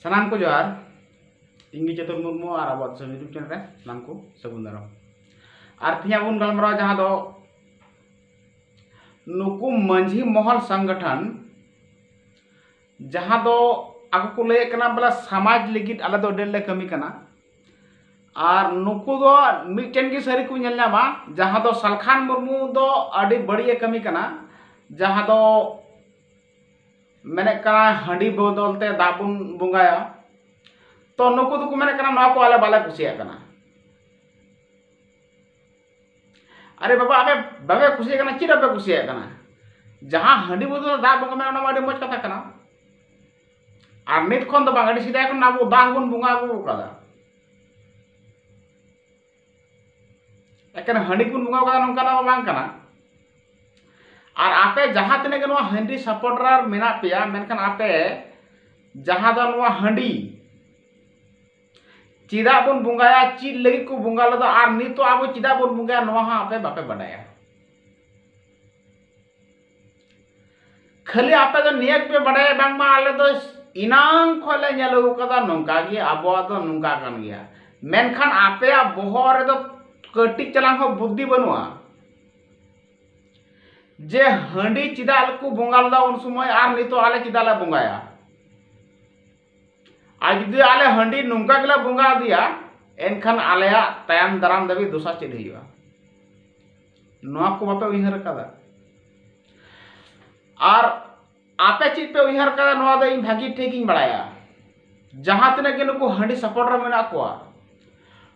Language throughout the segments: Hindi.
सानाम को जोहार इंगी चतुर मुर्मू और अब यूट्यूब चैनल सानाम को सगुन दाराम और थिया बन गलमाराव जहाँ दो नुकु मंझी महल संगठन जहाँ दो आको को लय कना बला समाज लगित आले दो डेल कमी कना और नुकु दो मिटन की सरी को नेल नामा जहाँ दो सलखान मुर्मू दो अड़ी बड़ी कमी कना जहाँ दो मेने कना हंडी बदलते दाबुन बुंगाया तो नुकु दो मेने कना नवा को आले बाला कुसिया कना अरे बाबा आबे बाबे कुसिया कना चिरा बे कुसिया कना जहाँ हंडी बदल दा बुंगा में ना माडी मज कथा कना और नित खन दो बांगड़ी सीधा कना नाबो दा बुन बुंगा को कदा एकान हंडी बुन बुंगा कदा नंका ना बांग कना और आपे जहाँ तने के नवा हंडी सपोर्टर मेना पेया मेनखान आपे जहाँ दो नवा हंडी चिदा बन बुंगाया चीज लगी को बुंगा लदा और नी तो आबो चिदा बन बुंगाया नवा हा आपे बापे बडाया खाली आपे तो नियत पे बडाया बांग मा आले तो इनांग खोले नेलो कदा नंका गे आबो तो नंका कान गया मेनखान आपे बोहर तो कटी चलांग हो बुद्धि बनुआ जे हंडी चिदाल को बुंगा लदा उन समय और नी तो आले चिदाला बुंगाया आज जुदी आले हंडी नुंका गला बुंगा दिया एनखान आलेया तायम दाराम दबी दोसा चेद हुआ नवा को बापे उइहर कदा और आपे चीज पे उइहर कदा नवा दो इन भागी ठेकिंग बड़ाया जहाँ तने के नुकु हंडी सपोर्टर मेना को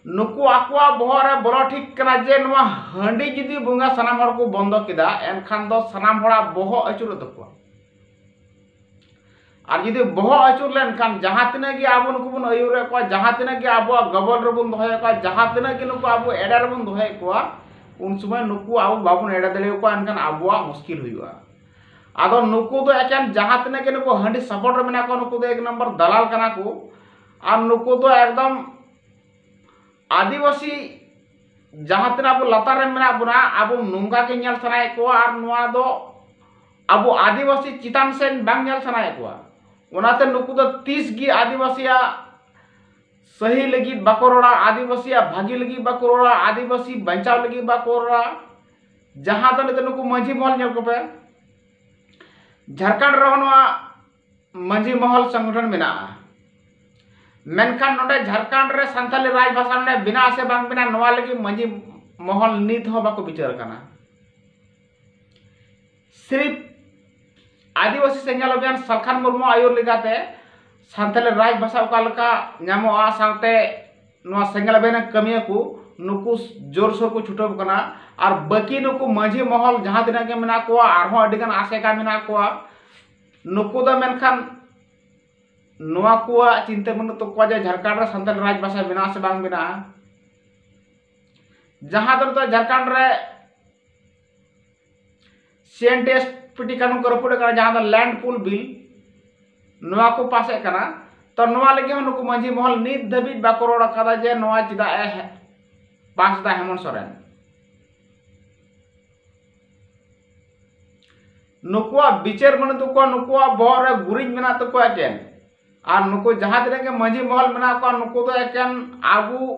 नुकु आकुआ बोहरे बोलो ठीक कना जे नवा हंडी जुदी बुंगा सनाम हर को बंद किदा एनखान दो सनाम हड़ा बोहो अचुर तको और जुदी बोहो अचुर लेनखान जहाँ तिना गे आबो नुकु बन अयुरे को जहाँ तिना गे आबो गबल रबुन दोहे को जहाँ तिना गे नुकु आबो एडा रबुन दोहे को उन समय नुकु आबो बाबुन एडा दले को एनखान आबो मुश्किल हुआ आदो नुकु दो एकान जहाँ तिना गे नुकु हंडी सपोर्टर मेना को नुकु दो एक नंबर दलाल कना को और नुकु दो एकदम आदिवासी जहाँ तिना आबो लतार रे मेना बुना आबो नुंगा के नेल सनाय को और नुआ दो आबो आदिवासी चितान सेन बांग नेल सनाय को उनाते नुकु दो 30 गी आदिवासिया सही लगी बाकोरोड़ा आदिवासिया भागी लगी बाकोरोड़ा आदिवासी बचाव लगी बाकोरोड़ा जहाँ तो नित नुकु मंझी महल नेल को पे झारखंड रहनवा मंझी महल संगठन मेना मेनखान नोडे झारखंड रे संथाली राज भाषा ने बिना से बांग बिना नवा लगी मंझी महल नीत हो बाको विचार करना सिर्फ आदिवासी सेंगल अभियान सलखान मुर्मू आयुर लिगाते संथाली राज भाषा का नामो आ साथे नवा सेंगल अभियान कमिया को नुकु जोर सोर को छुटो कना और बाकी नुकु मंझी महल जहाँ दिन के मेना को आरहो अडिगन आसेका मेना को नुकु द मेनखान नवा को चिंता मन तो को झारखंड रे संथाली राज भाषा बिना से बांग बिना जहाँ तो झारखंड रे सीएनटीएस पिटी कानून करपुड़े कना जहाँ लैंड पूल बिल नवा को पासे कना तो नवा लगे नुकु मंझी महल नित धबित बाको रोड़ा कदा जे नवा चिदा ए पास दा हेमंत सोरेन नुकुआ बिचार मन तो नुकुआ बोहर रे गुरिज मेना तो को एकेन और नुकु जहाँ दिन के मंझी महल मेना को नुकु तो एकेन आगु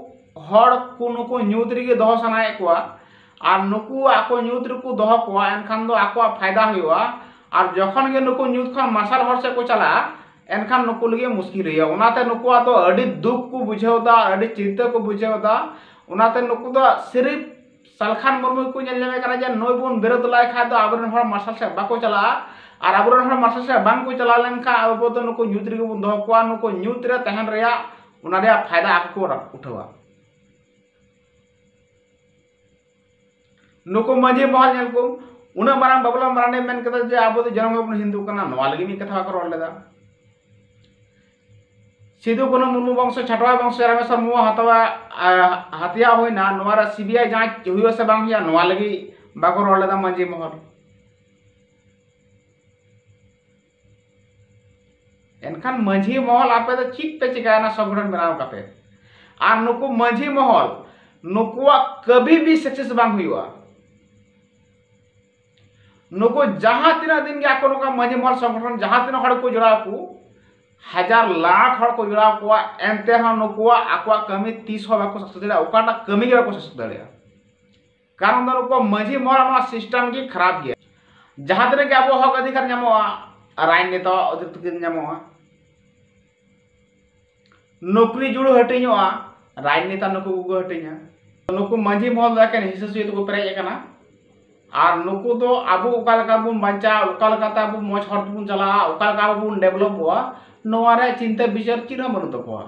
हड़ को नुकु न्यूत रे दो सनाए को और नुकु आको न्यूत रे को दो को एनखान दो आको फायदा हुआ और जखन के नुकु न्यूत खन मार्शल हर से को चला एनखान नुकु लगे मुश्किल हुआ उनाते नुकु तो अड़ी दुख को बुझेवदा अड़ी चिंता को बुझेवदा उनाते नुकु तो सिर्फ सलखान मुर्मू को नेल नेमे कना जे नय बुन विरोध लाय खा तो आबरन हर मार्शल से बाको चला और आबरन हर मार्शल से बांग को चला लेनखा अब तो नुकु न्यूत रे बुन दो को नुकु न्यूत रे तहन रेया उना रे फायदा आको उठावा नुकु मंझी महल नेल को उना मारांग बाबला माराने मेन कदा जे आबो तो जन्म हिंदू कना नवा लगी मी कथा को रोल लेदा सिधु कोनो मुर्मू वंश छटवा वंश रामेश्वर मुआ हतवा हत्या होइना नवारा सीबीआई जांच हुइयो से बांग हिया नवा लगी बाको रोल लेदा मंझी महल एनखान मंझी महल आपे तो चित पे चिकाना संगठन बनाव काते और नुकु मंझी महल नुकुआ कभी भी सक्सेस बांग हुइवा नुकु जहाँ तीना दिन के आको नुका मंझी महल संगठन जहाँ तीना हड़ को जोड़ा को हजार लाख हर को जुड़ा को एनते नुकुआ आकुआ कमी 30 बाको सक्सेस दाड़ा ओकाटा कमी के बाको सक्सेस दाड़ा कारण दो नुको मजी महल सिस्टम की खराब गया जहां तक अब हक अधिकार नामोआ राजनेता अधिकार नामोआ नौकरी जुड़ हटिङोआ राजनेता नुकु को हटिङा नुकु मजी महल दो हिसासुई को पेरेज कना और नुकु दो आबू उकालका बुन बांचा उकालका आबू मज हर बुन चला उकालका बुन डेवलपवा नोवारे चिंता विचार चिना बनु तकोआ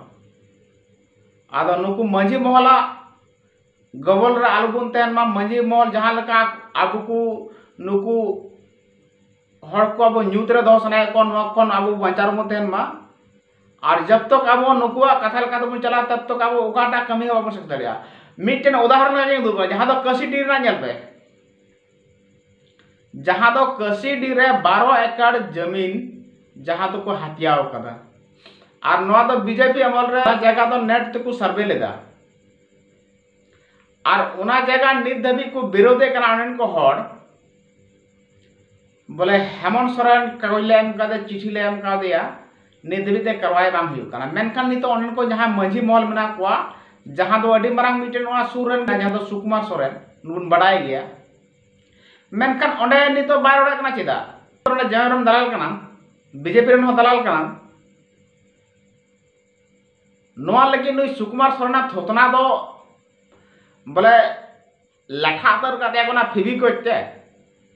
आदो नुकु मजी महला गबल रे आलबुन तेन मा मजी महल जहां लका आबू को नुकु हर को आबू न्यूत रे दो सनाय कोन आबू बांचार मो तेन मा और जब तक आबो नुकुआ कथा लका बन चला तब तक आबो ओकाटा कमी हो बाबो सकता दरिया मिटन उदाहरण ने दो जहां दो कसीडी ना नेल पे जहां दो कसीडी रे 12 एकड़ जमीन जहां तो को हत्याव कदा और नवा दो बीजेपी अमल रे जगह दो नेट तक को सर्वे लेदा और उना जगह नित दबी को विरोधे कना अनन को हड़ बोले हेमंत सोरेन कागज एम का चिठी ले एम का दिया नित दबीते करवाए बाम हुई कना मेनखान नितो अनन को जहां मजी महल मेना कोआ जहां दो अडी मारंग मिटन वा सुरन जहां दो सुकुमार सोरेन नुन बड़ाई गया मेनखान ओंडे नितो बाय ओडा कना चेदा ओंडे जयराम दलाल कना बीजेपी रन हो दलाल कना नोआ लेकिन नुई सुकुमार सोरेना थोतना दो बोले लाठा तर का देखो ना फिबी कोते